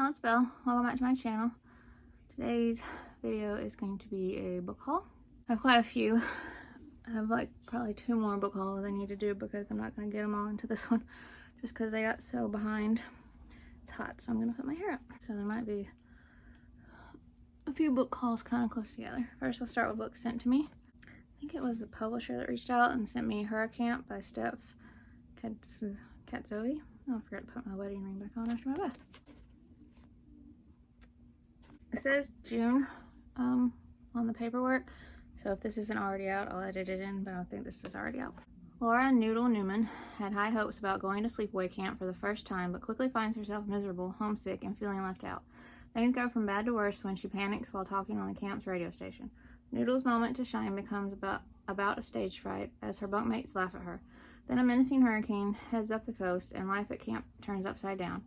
Talents Bell. Welcome back to my channel. Today's video is going to be a book haul. I have quite a few. I have like probably 2 more book hauls I need to do because I'm not going to get them all into this one just because they got so behind. It's hot, so I'm going to put my hair up. So there might be a few book hauls kind of close together. First, I'll start with books sent to me. I think it was the publisher that reached out and sent me Hurricane by Steph Katzoe. Oh, I forgot to put my wedding ring back on after my bath. It says June on the paperwork, so if this isn't already out, I'll edit it in, but I don't think this is already out. Laura Noodle Newman had high hopes about going to sleepaway camp for the first time, but quickly finds herself miserable, homesick, and feeling left out. Things go from bad to worse when she panics while talking on the camp's radio station. Noodle's moment to shine becomes about a stage fright as her bunkmates laugh at her. Then a menacing hurricane heads up the coast, and life at camp turns upside down.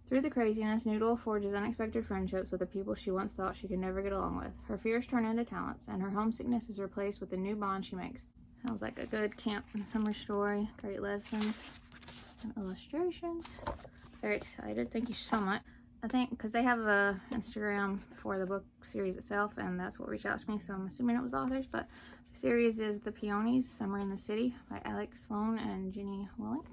Through the craziness, Noodle forges unexpected friendships with the people she once thought she could never get along with. Her fears turn into talents, and her homesickness is replaced with the new bond she makes. Sounds like a good camp and summer story. Great lessons. Some illustrations. Very excited. Thank you so much. I think because they have a Instagram for the book series itself, and that's what reached out to me, so I'm assuming it was the authors, but the series is The Peonies, Summer in the City by Alex Sloan and Jenny Willink.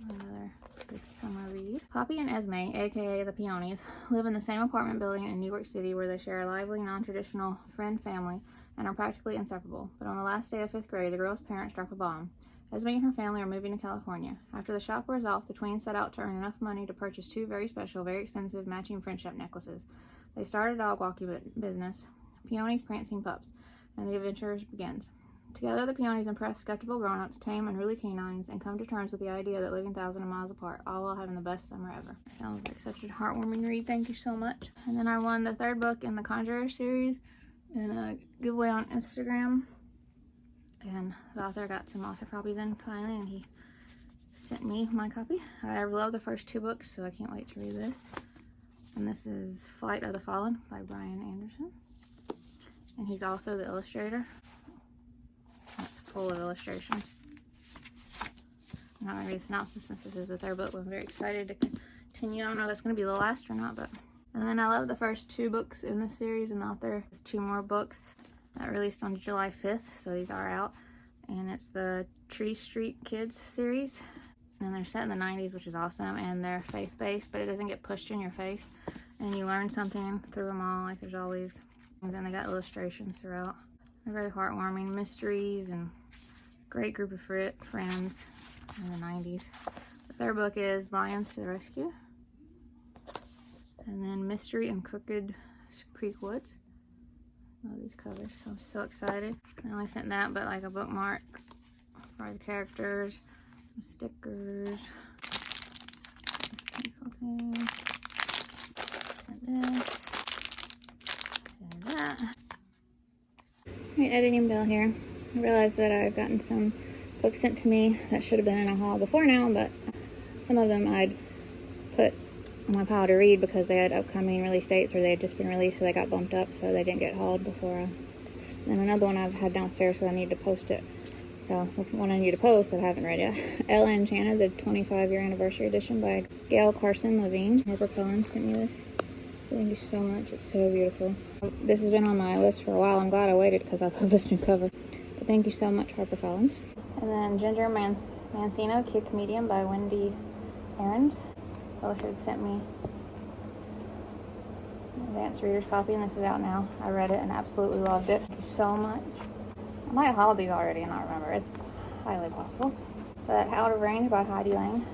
Another good summer read. Poppy and Esme, aka the Peonies, live in the same apartment building in New York City where they share a lively, non-traditional friend family and are practically inseparable. But on the last day of 5th grade, the girl's parents drop a bomb. Esme and her family are moving to California. After the shock wears off, the tweens set out to earn enough money to purchase 2 very special, very expensive matching friendship necklaces. They start a dog walking business, Peonies Prancing Pups, and the adventure begins. Together, the Peonies impress skeptical grown-ups, tame unruly canines, and come to terms with the idea that living thousands of miles apart, all while having the best summer ever. Sounds like such a heartwarming read. Thank you so much. And then I won the 3rd book in the Conjurer series in a giveaway on Instagram. And the author got some author copies in finally, and he sent me my copy. I love the first 2 books, so I can't wait to read this. And this is Flight of the Fallen by Brian Anderson. And he's also the illustrator. It's full of illustrations. I'm not going to read the synopsis since this is the 3rd book, but I'm very excited to continue. I don't know if it's going to be the last or not, but... And then I love the first 2 books in the series, and the author has 2 more books that released on July 5th, so these are out. And it's the Tree Street Kids series. And they're set in the 90s, which is awesome, and they're faith-based, but it doesn't get pushed in your face. And you learn something through them all, like there's always... And then they got illustrations throughout. They're very heartwarming, mysteries, and great group of friends in the 90s. The 3rd book is Lions to the Rescue. And then Mystery in Crooked Creek Woods. Love these covers, so I'm so excited. I only sent that, but like a bookmark for the characters, some stickers, this pencil thing, and this, and that. Alright, editing Bell here. I realized that I've gotten some books sent to me that should have been in a haul before now, but some of them I'd put on my pile to read because they had upcoming release dates or they had just been released, so they got bumped up, so they didn't get hauled before. And then another one I've had downstairs, so I need to post it. So the one I need to post that I haven't read yet. Ella Enchanted, the 25-year anniversary edition by Gail Carson Levine. HarperCollins sent me this. So thank you so much. It's so beautiful. This has been on my list for a while. I'm glad I waited because I love this new cover. But thank you so much, HarperCollins. And then Ginger Mancino, Kid Comedian by Wendy Aarons. Publisher sent me an advanced reader's copy, and this is out now. I read it and absolutely loved it. Thank you so much. I might have hauled these already and not remember. It's highly possible. But Out of Range by Heidi Lang.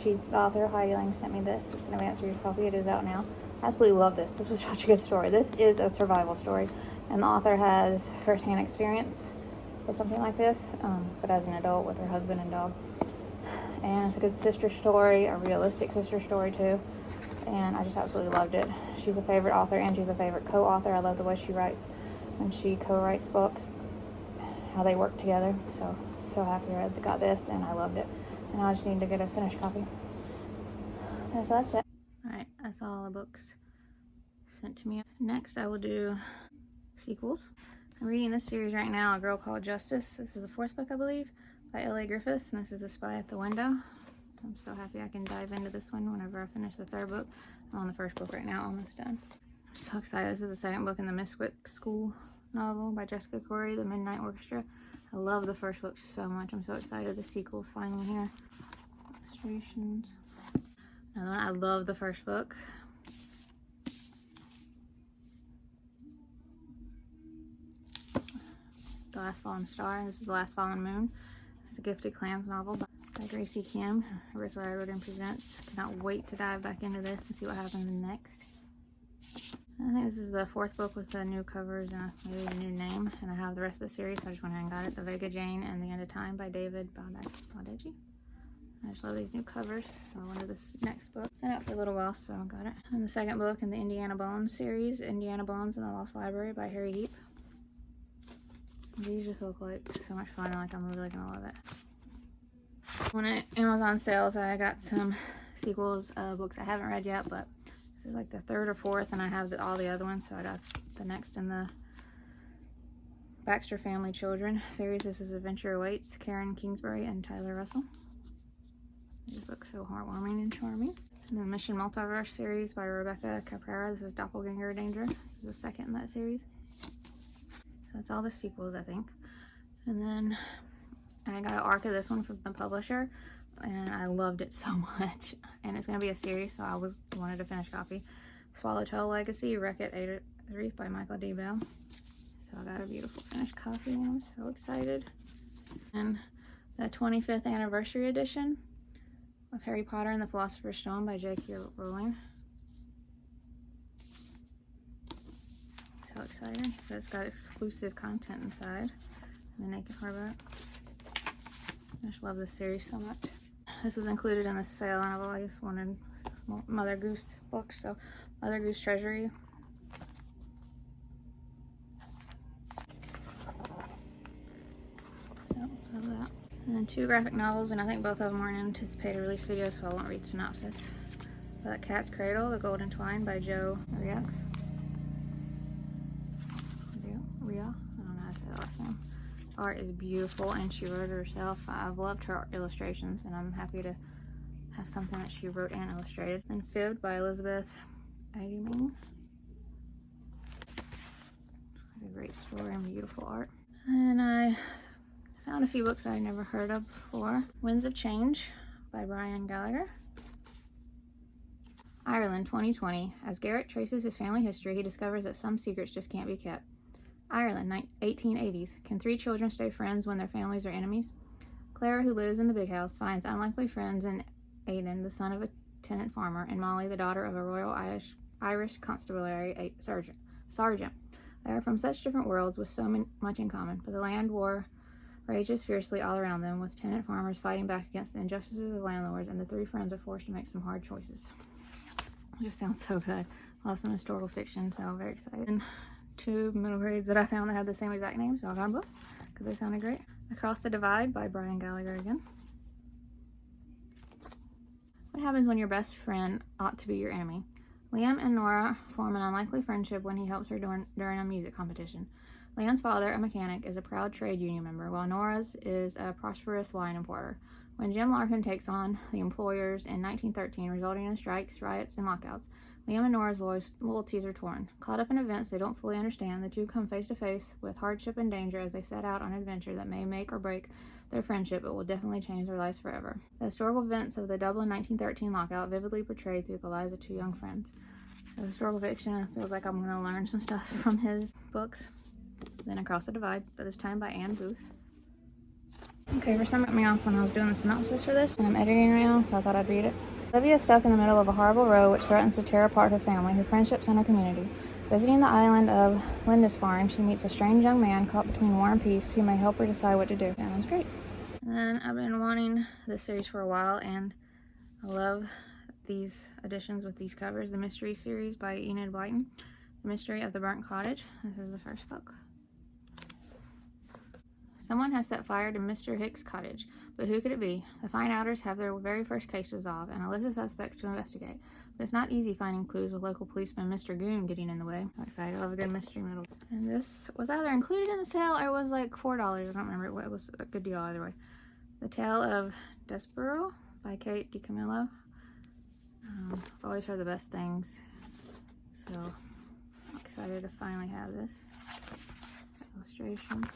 She's the author. Heidi Lang sent me this. It's an advanced reader's copy. It is out now. I absolutely love this. This was such a good story. This is a survival story, and the author has first-hand experience with something like this, but as an adult with her husband and dog. And it's a good sister story, a realistic sister story too, and I just absolutely loved it. She's a favorite author, and she's a favorite co-author. I love the way she writes when she co-writes books, how they work together. So happy I got this, and I loved it. And now I just need to get a finished copy. So that's it. Alright, that's all the books sent to me. Next I will do sequels. I'm reading this series right now, A Girl Called Justice. This is the 4th book, I believe, by L.A. Griffiths, and this is The Spy at the Window. I'm so happy I can dive into this one whenever I finish the third book. I'm on the first book right now, almost done. I'm so excited. This is the second book in the Miswick School novel by Jessica Corey, The Midnight Orchestra. I love the first book so much. I'm so excited the sequel's finally here. Illustrations. Another one. I love the first book. The Last Fallen Star. This is The Last Fallen Moon. It's a Gifted Clans novel by Gracie Kim. Rick Riordan presents. Cannot wait to dive back into this and see what happens next. I think this is the fourth book with the new covers and maybe a new name. And I have the rest of the series, so I just went ahead and got it. The Vega Jane and the End of Time by David Baldacci. I just love these new covers, so I wanted this next book. It's been out for a little while, so I got it. And the second book in the Indiana Bones series, Indiana Bones and the Lost Library by Harry Heap. These just look like so much fun, like I'm really gonna love it. When at Amazon sales, I got some sequels of books I haven't read yet, but this is like the third or fourth, and I have all the other ones, so I got the next in the Baxter Family Children series. This is Adventure Awaits, Karen Kingsbury and Tyler Russell. These books so heartwarming and charming. And the Mission Multiverse series by Rebecca Caprara. This is Doppelganger Danger. This is the second in that series. So that's all the sequels, I think. And then I got an arc of this one from the publisher, and I loved it so much. And it's going to be a series, so I wanted to finish copy. Swallowtail Legacy, Wreck-It Reef by Michael D. Bell. So I got a beautiful finished copy, and I'm so excited. And the 25th anniversary edition of Harry Potter and the Philosopher's Stone by J.K. Rowling. So excited. So it's got exclusive content inside. The naked hardback. I just love this series so much. This was included in the sale, and I've always wanted Mother Goose books, so Mother Goose Treasury. So, love that. And then 2 graphic novels, and I think both of them are in anticipated release videos, so I won't read synopsis. But Cat's Cradle, The Golden Twine by Jo Riaux. I don't know how to say that last name. Art is beautiful, and she wrote it herself. I've loved her illustrations, and I'm happy to have something that she wrote and illustrated. And Fibbed by Elizabeth Adomine. A great story and beautiful art. And I found a few books I never heard of before. Winds of Change by Brian Gallagher. Ireland 2020. As Garrett traces his family history, he discovers that some secrets just can't be kept. Ireland, 1880s. Can 3 children stay friends when their families are enemies? Clara, who lives in the big house, finds unlikely friends in Aidan, the son of a tenant farmer, and Molly, the daughter of a Royal Irish Constabulary sergeant. They are from such different worlds with so much in common, but the land war rages fiercely all around them, with tenant farmers fighting back against the injustices of landlords, and the 3 friends are forced to make some hard choices. It just sounds so good. Love some historical fiction, so I'm very excited. And 2 middle grades that I found that had the same exact name, so I got them both because they sounded great. Across the Divide by Brian Gallagher again. What happens when your best friend ought to be your enemy? Liam and Nora form an unlikely friendship when he helps her during a music competition. Liam's father, a mechanic, is a proud trade union member, while Nora's is a prosperous wine importer. When Jim Larkin takes on the employers in 1913, resulting in strikes, riots, and lockouts, Liam and Nora's loyalties are torn. Caught up in events they don't fully understand, the 2 come face to face with hardship and danger as they set out on an adventure that may make or break their friendship, but will definitely change their lives forever. The historical events of the Dublin 1913 lockout vividly portrayed through the lives of 2 young friends. So historical fiction, it feels like I'm going to learn some stuff from his books. Then Across the Divide, but this time by Anne Booth. Okay, for some cut me off when I was doing the synopsis for this, and I'm editing right now, so I thought I'd read it. Olivia is stuck in the middle of a horrible row which threatens to tear apart her family, her friendships, and her community. Visiting the island of Lindisfarne, she meets a strange young man caught between war and peace who may help her decide what to do. That was great. And then I've been wanting this series for a while, and I love these editions with these covers. The Mystery series by Enid Blyton. The Mystery of the Burnt Cottage. This is the first book. Someone has set fire to Mr. Hicks' cottage, but who could it be? The Fine Outers have their very first case to solve, and a list of suspects to investigate. But it's not easy finding clues with local policeman Mr. Goon getting in the way. I'm excited. I love a good mystery middle. And this was either included in the sale or it was like $4. I don't remember. It was a good deal either way. The Tale of Despereaux by Kate DiCamillo. I've always heard the best things, so I'm excited to finally have this. Illustrations.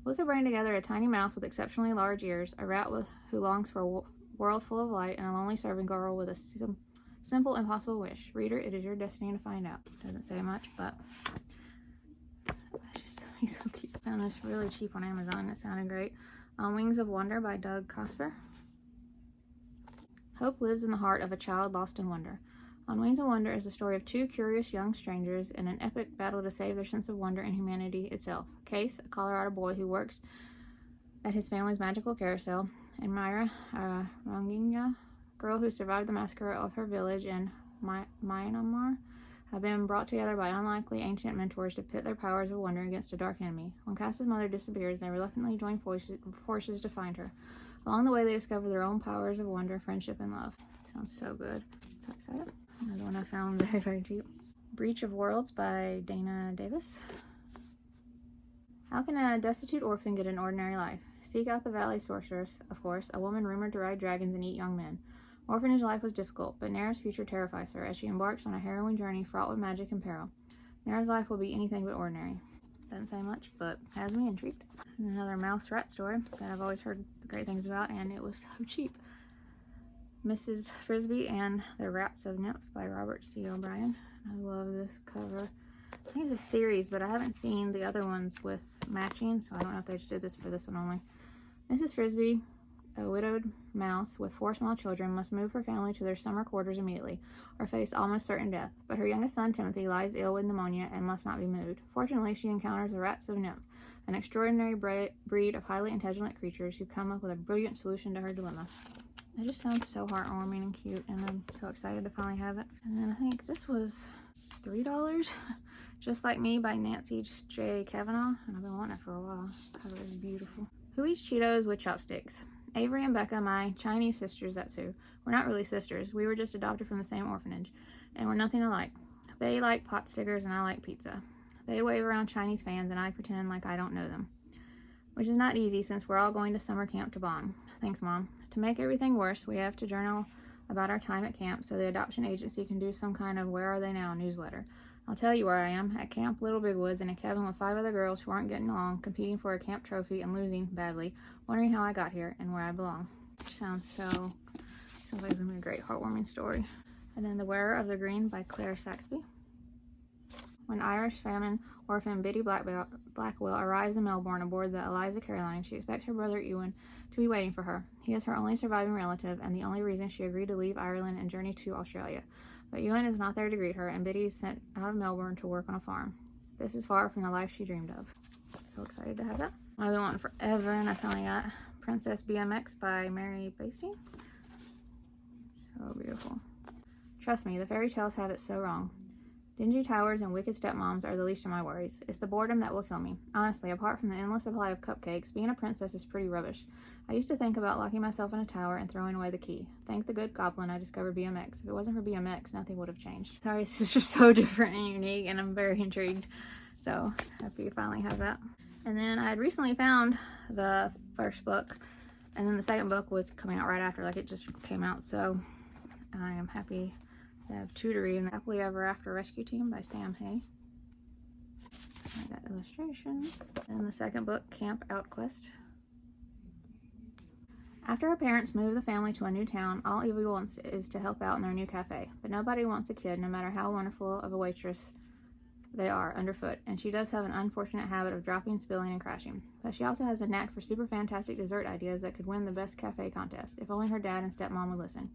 Who could bring together a tiny mouse with exceptionally large ears, a rat who longs for a world full of light, and a lonely serving girl with a simple, impossible wish? Reader, it is your destiny to find out. Doesn't say much, but he's so cute. I found this really cheap on Amazon. It sounded great. Wings of Wonder by Doug Cosper. Hope lives in the heart of a child lost in wonder. On Wings of Wonder is the story of two curious young strangers in an epic battle to save their sense of wonder and humanity itself. Case, a Colorado boy who works at his family's magical carousel, and Myra, a Rohingya girl who survived the massacre of her village in Myanmar, have been brought together by unlikely ancient mentors to pit their powers of wonder against a dark enemy. When Cass's mother disappears, they reluctantly join forces to find her. Along the way, they discover their own powers of wonder, friendship, and love. Sounds so good. So excited. Another one I found very, very cheap. Breach of Worlds by Dana Davis. How can a destitute orphan get an ordinary life? Seek out the Valley Sorceress, of course, a woman rumored to ride dragons and eat young men. Orphanage life was difficult, but Nara's future terrifies her as she embarks on a harrowing journey fraught with magic and peril. Nara's life will be anything but ordinary. Doesn't say much, but has me intrigued. And another mouse rat story that I've always heard great things about, and it was so cheap. Mrs. Frisbee and the Rats of Nymph by Robert C. O'Brien. I love this cover. I think it's a series, but I haven't seen the other ones with matching, so I don't know if they just did this for this one only. Mrs. Frisbee, a widowed mouse with 4 small children, must move her family to their summer quarters immediately, or face almost certain death. But her youngest son, Timothy, lies ill with pneumonia and must not be moved. Fortunately, she encounters the Rats of Nymph, an extraordinary breed of highly intelligent creatures who come up with a brilliant solution to her dilemma. It just sounds so heartwarming and cute, and I'm so excited to finally have it. And then I think this was $3. Just Like Me by Nancy J. Kavanaugh, and I've been wanting it for a while. The cover is beautiful. Who eats Cheetos with chopsticks? Avery and Becca, my Chinese sisters that Sue. We're not really sisters. We were just adopted from the same orphanage, and we're nothing alike. They like pot stickers and I like pizza. They wave around Chinese fans and I pretend like I don't know them, which is not easy since we're all going to summer camp to bond. Thanks, Mom. To make everything worse, we have to journal about our time at camp so the adoption agency can do some kind of Where Are They Now newsletter. I'll tell you where I am, at Camp Little Big Woods in a cabin with 5 other girls who aren't getting along, competing for a camp trophy and losing badly, wondering how I got here and where I belong. Sounds like it's gonna be a great heartwarming story. And then The Wearer of the Green by Claire Saxby. When Irish famine orphan Biddy Blackwell arrives in Melbourne aboard the Eliza Caroline, she expects her brother Ewan to be waiting for her. He is her only surviving relative and the only reason she agreed to leave Ireland and journey to Australia. But Ewan is not there to greet her, and Biddy is sent out of Melbourne to work on a farm. This is far from the life she dreamed of. So excited to have that. I've been wanting forever, and I finally got Princess BMX by Mary Bastien. So beautiful. Trust me, the fairy tales have it so wrong. Dingy towers and wicked stepmoms are the least of my worries. It's the boredom that will kill me. Honestly, apart from the endless supply of cupcakes, being a princess is pretty rubbish. I used to think about locking myself in a tower and throwing away the key. Thank the good goblin I discovered BMX. If it wasn't for BMX, nothing would have changed. Sorry, this is just so different and unique, and I'm very intrigued. So, happy to finally have that. And then I had recently found the first book, and then the second book was coming out right after, like it just came out. So, I am happy to have 2 to read. Happily Ever After Rescue Team by Sam Hay. I got illustrations. And the second book, Camp Outquest. After her parents move the family to a new town, all Evie wants is to help out in their new cafe. But nobody wants a kid, no matter how wonderful of a waitress they are, underfoot. And she does have an unfortunate habit of dropping, spilling, and crashing. But she also has a knack for super fantastic dessert ideas that could win the best cafe contest, if only her dad and stepmom would listen.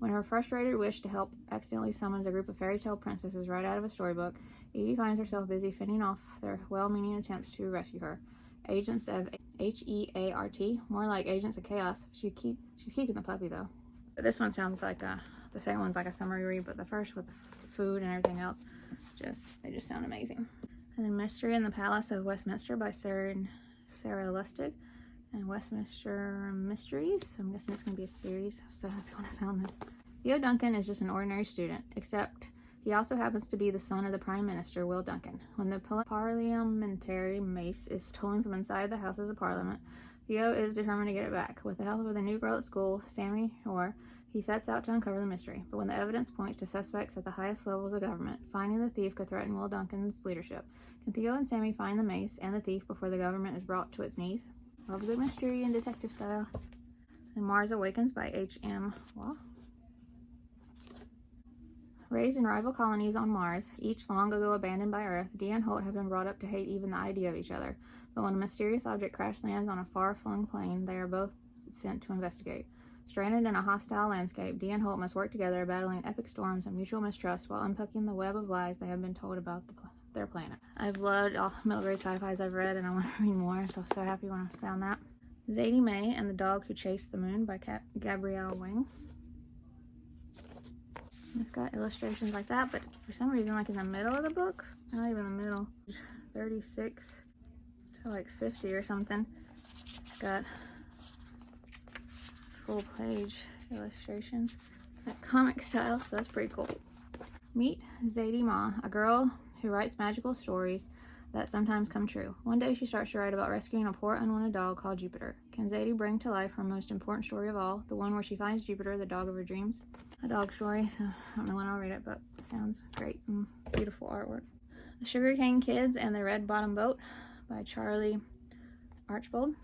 When her frustrated wish to help accidentally summons a group of fairy tale princesses right out of a storybook, Evie finds herself busy fending off their well-meaning attempts to rescue her. Agents of H-E-A-R-T, more like Agents of Chaos. She's keeping the puppy though. But this one sounds like the second one's like a summary read, but the first with the food and everything else, they just sound amazing. And then Mystery in the Palace of Westminster by Sarah Lustig. And Westminster Mysteries. So I'm guessing it's going to be a series. I'm so happy when I found this. Theo Duncan is just an ordinary student, except he also happens to be the son of the Prime Minister, Will Duncan. When the parliamentary mace is stolen from inside the Houses of Parliament, Theo is determined to get it back. With the help of the new girl at school, Sammy Orr, he sets out to uncover the mystery. But when the evidence points to suspects at the highest levels of government, finding the thief could threaten Will Duncan's leadership. Can Theo and Sammy find the mace and the thief before the government is brought to its knees? Love a good mystery and detective style. And Mars Awakens by H.M. Waugh. Raised in rival colonies on Mars, each long ago abandoned by Earth, Dee and Holt have been brought up to hate even the idea of each other. But when a mysterious object crash lands on a far-flung plane, they are both sent to investigate. Stranded in a hostile landscape, Dee and Holt must work together, battling epic storms and mutual mistrust while unpacking the web of lies they have been told about their planet. I've loved all middle grade sci-fis I've read, and I want to read more, so I'm so happy when I found that. Zadie Mae and the Dog Who Chased the Moon by Gabrielle Wing. It's got illustrations like that, but for some reason, like in the middle of the book, not even the middle, 36 to like 50 or something, it's got full page illustrations, like comic style, so that's pretty cool. Meet Zadie Mae, a girl who writes magical stories that sometimes come true. One day she starts to write about rescuing a poor unwanted dog called Jupiter. Can Zadie bring to life her most important story of all, the one where she finds Jupiter, the dog of her dreams? A dog story, so I don't know when I'll read it, but it sounds great and beautiful artwork. The Sugarcane Kids and the Red Bottom Boat by Charlie Archbold.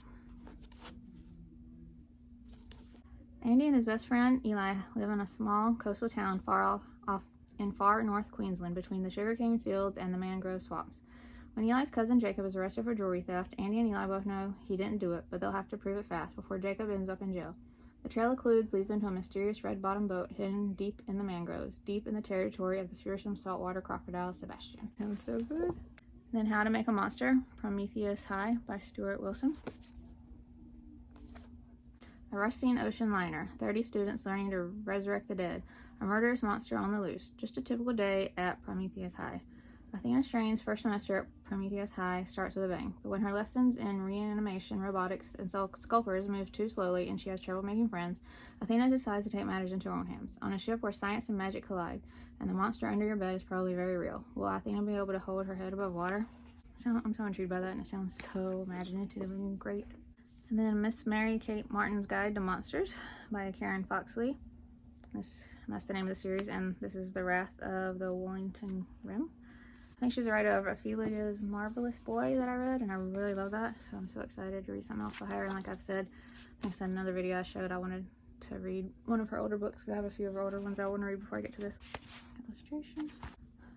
Andy and his best friend Eli live in a small coastal town far in far north Queensland between the sugarcane fields and the mangrove swamps. When Eli's cousin Jacob is arrested for jewelry theft, Andy and Eli both know he didn't do it, but they'll have to prove it fast before Jacob ends up in jail. The trail of clues leads them to a mysterious red-bottomed boat hidden deep in the mangroves, deep in the territory of the fearsome saltwater crocodile Sebastian. Sounds so good. Then How to Make a Monster, Prometheus High by Stuart Wilson. A rusting ocean liner, 30 students learning to resurrect the dead, a murderous monster on the loose. Just a typical day at Prometheus High. Athena Strain's first semester at Prometheus High starts with a bang, but when her lessons in reanimation, robotics, and skulkers move too slowly and she has trouble making friends, Athena decides to take matters into her own hands. On a ship where science and magic collide, and the monster under your bed is probably very real, will Athena be able to hold her head above water? I'm so intrigued by that, and it sounds so imaginative and great. And then Miss Mary Kate Martin's Guide to Monsters by Karen Foxley. That's the name of the series, and this is The Wrath of the Wellington Rim. I think she's the writer of Ophelia's Marvelous Boy that I read, and I really love that, so I'm so excited to read something else by her. And like I've said, I think I said in another video I showed, I wanted to read one of her older books. I have a few of her older ones I want to read before I get to this. Illustrations.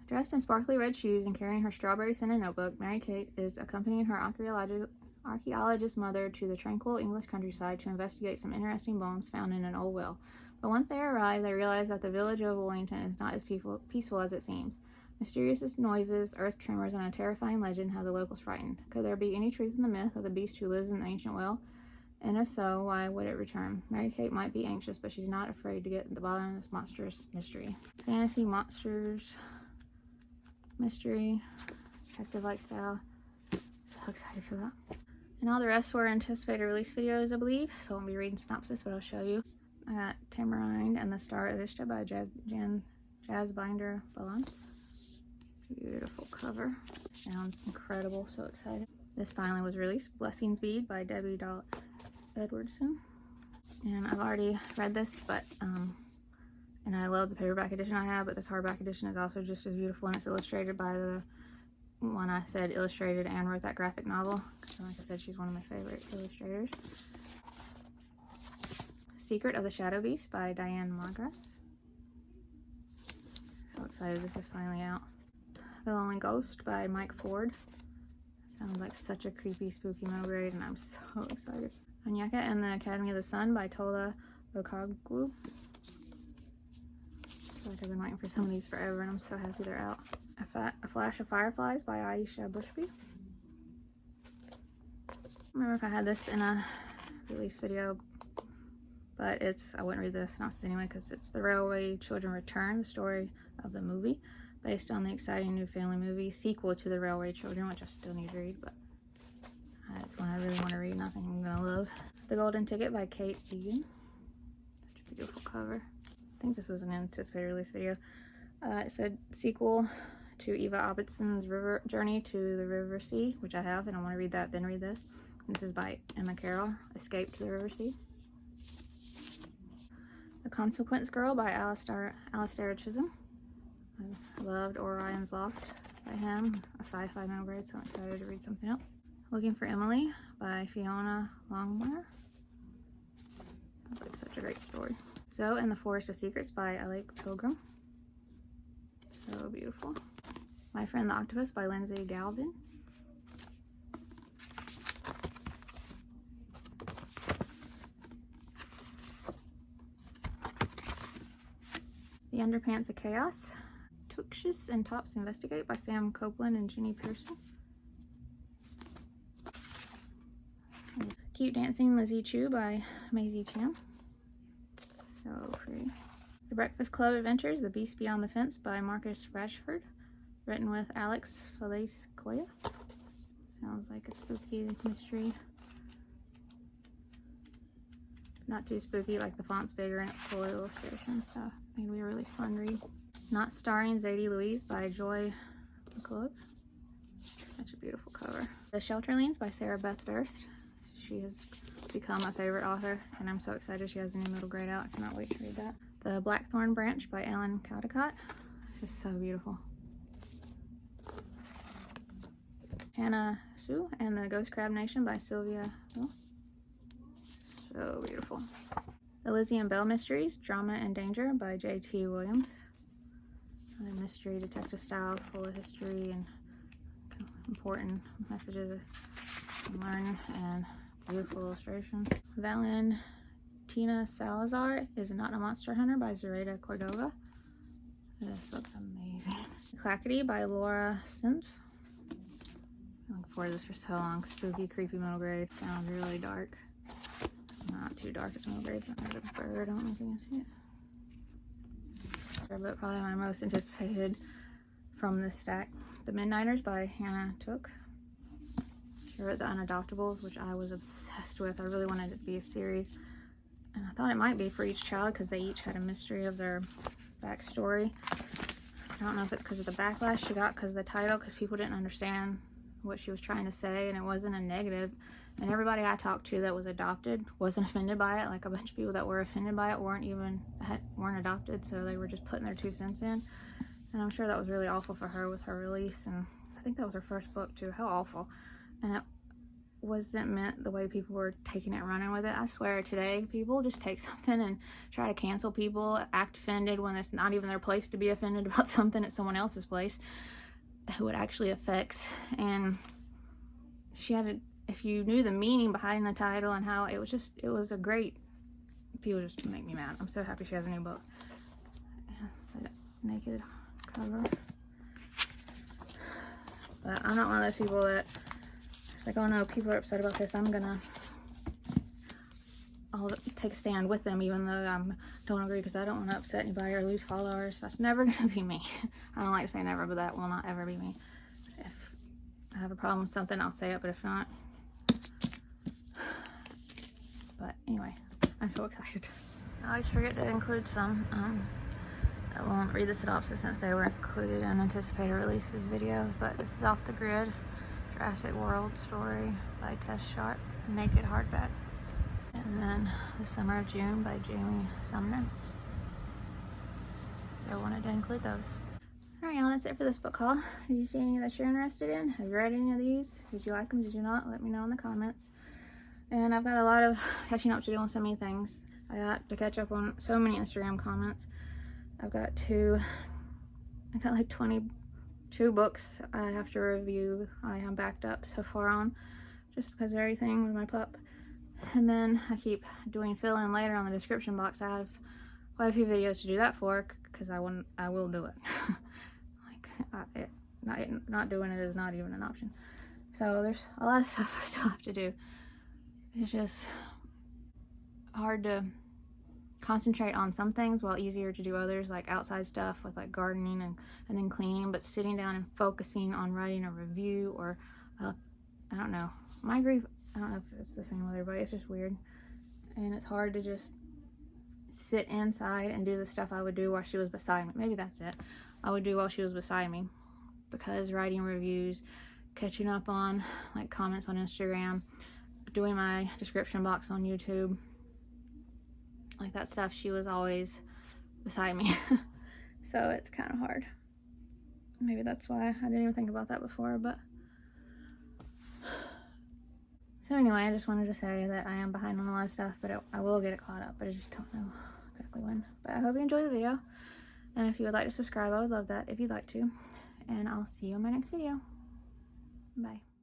Dressed in sparkly red shoes and carrying her strawberry-scented notebook, Mary Kate is accompanying her archaeologist mother to the tranquil English countryside to investigate some interesting bones found in an old well. But once they arrive, they realize that the village of Wellington is not as peaceful as it seems. Mysterious noises, earth tremors, and a terrifying legend have the locals frightened. Could there be any truth in the myth of the beast who lives in the ancient well? And if so, why would it return? Mary Kate might be anxious, but she's not afraid to get at the bottom of this monstrous mystery. Fantasy monsters, mystery, detective-like style. So excited for that. And all the rest were anticipated release videos, I believe, so I won't be reading synopsis, but I'll show you. I got Tamarind and the Star of Ishta by Jazzbinder Balance. Beautiful cover. Sounds incredible, so excited. This finally was released. Blessings Bead by Debbie Dahl Edwardson. And I've already read this, but and I love the paperback edition I have, but this hardback edition is also just as beautiful, and it's illustrated by the one I said illustrated and wrote that graphic novel. So like I said, she's one of my favorite illustrators. Secret of the Shadow Beast by Diane Magras. So excited this is finally out. The Lonely Ghost by Mike Ford. Sounds like such a creepy, spooky middle grade, and I'm so excited. Onyeka and the Academy of the Sun by Tola Okogwu. I feel like I've been waiting for some of these forever, and I'm so happy they're out. A Flash of Fireflies by Aisha Bushby. I don't remember if I had this in a release video, but I wouldn't read the synopsis anyway because it's The Railway Children Return, the story of the movie, based on the exciting new family movie sequel to The Railway Children, which I still need to read, but it's one I really want to read, and I think I'm going to love. The Golden Ticket by Kate Egan. Such a beautiful cover. I think this was an anticipated release video. It said sequel to Eva Abbotson's Journey to the River Sea, which I have, and I want to read that, then read this. This is by Emma Carroll, Escape to the River Sea. The Consequence Girl by Alastair Chisholm. I loved Orion's Lost by him, a sci-fi middle grade, so I'm excited to read something else. Looking for Emily by Fiona Longmire. That's like such a great story. Zoe and the Forest of Secrets by Alec Pilgrim. So beautiful. My Friend the Octopus by Lindsay Galvin. The Underpants of Chaos. Tuxius and Tops Investigate by Sam Copeland and Jenny Pearson. Keep Dancing Lizzie Chu by Maisie Chan. So pretty. The Breakfast Club Adventures, The Beast Beyond the Fence by Marcus Rashford. Written with Alex Felice Koya. Sounds like a spooky mystery. Not too spooky, like the font's bigger and it's full of illustrations, so I think it'll be a really fun read. Not Starring Zadie Louise by Joy McCullough. Such a beautiful cover. The Shelterlings by Sarah Beth Durst. She has become a favorite author, and I'm so excited she has a new middle grade out. I cannot wait to read that. The Blackthorn Branch by Ellen Caldecott. This is so beautiful. Hannah Sue and the Ghost Crab Nation by Sylvia Hill. So beautiful. The Lizzie and Bell Mysteries, Drama and Danger by J.T. Williams. A mystery detective style full of history and important messages to learn and beautiful illustration. Valentina Salazar is Not a Monster Hunter by Zoraida Cordova. This looks amazing. Clackety by Laura Sinf. I've been looking forward to this for so long. Spooky, creepy middle grade. Sounds really dark. Not too dark as middle grade, but there's a bird. I don't know if you can see it. But probably my most anticipated from this stack. The Midnighters by Hannah Took. She wrote The Unadoptables, which I was obsessed with. I really wanted it to be a series. And I thought it might be for each child because they each had a mystery of their backstory. I don't know if it's because of the backlash she got because of the title, because people didn't understand what she was trying to say, and it wasn't a negative. And everybody I talked to that was adopted wasn't offended by it. Like a bunch of people that were offended by it weren't adopted, so they were just putting their 2 cents in. And I'm sure that was really awful for her with her release. And I think that was her first book too. How awful. And it wasn't meant the way people were taking it and running with it. I swear today people just take something and try to cancel people, act offended when it's not even their place to be offended about something at someone else's place who it actually affects. And she had to, if you knew the meaning behind the title and how it was a great, people just make me mad. I'm so happy she has a new book. The naked cover. But I'm not one of those people that it's like, oh no, people are upset about this, I'll take a stand with them even though I don't agree, because I don't want to upset anybody or lose followers. That's never going to be me. I don't like to say never, but that will not ever be me. If I have a problem with something, I'll say it, but if not. But anyway, I'm so excited. I always forget to include some. I won't read the synopsis since they were included in anticipated releases videos, but this is Off the Grid, Jurassic World story by Tess Sharp, Naked Hardback. And then The Summer of June by Jamie Sumner. So I wanted to include those. Alright, y'all, that's it for this book haul. Did you see any that you're interested in? Have you read any of these? Did you like them? Did you not? Let me know in the comments. And I've got a lot of catching up to do on so many things. I got to catch up on so many Instagram comments. I got like 22 books I have to review. I am backed up so far on just because of everything with my pup. And then I keep doing fill in later on the description box. I have quite a few videos to do that for because I will do it. Not doing it is not even an option. So there's a lot of stuff I still have to do. It's just hard to concentrate on some things while easier to do others, like outside stuff with like gardening and then cleaning, but sitting down and focusing on writing a review or I don't know. My grief, I don't know if it's the same with everybody, it's just weird. And it's hard to just sit inside and do the stuff I would do while she was beside me. Maybe that's it. I would do while she was beside me, because writing reviews, catching up on like comments on Instagram, doing my description box on YouTube, like that stuff, she was always beside me. So it's kind of hard. Maybe that's why I didn't even think about that before, but so anyway, I just wanted to say that I am behind on a lot of stuff, but I will get it caught up, but I just don't know exactly when. But I hope you enjoyed the video, and if you would like to subscribe, I would love that if you'd like to, and I'll see you in my next video. Bye.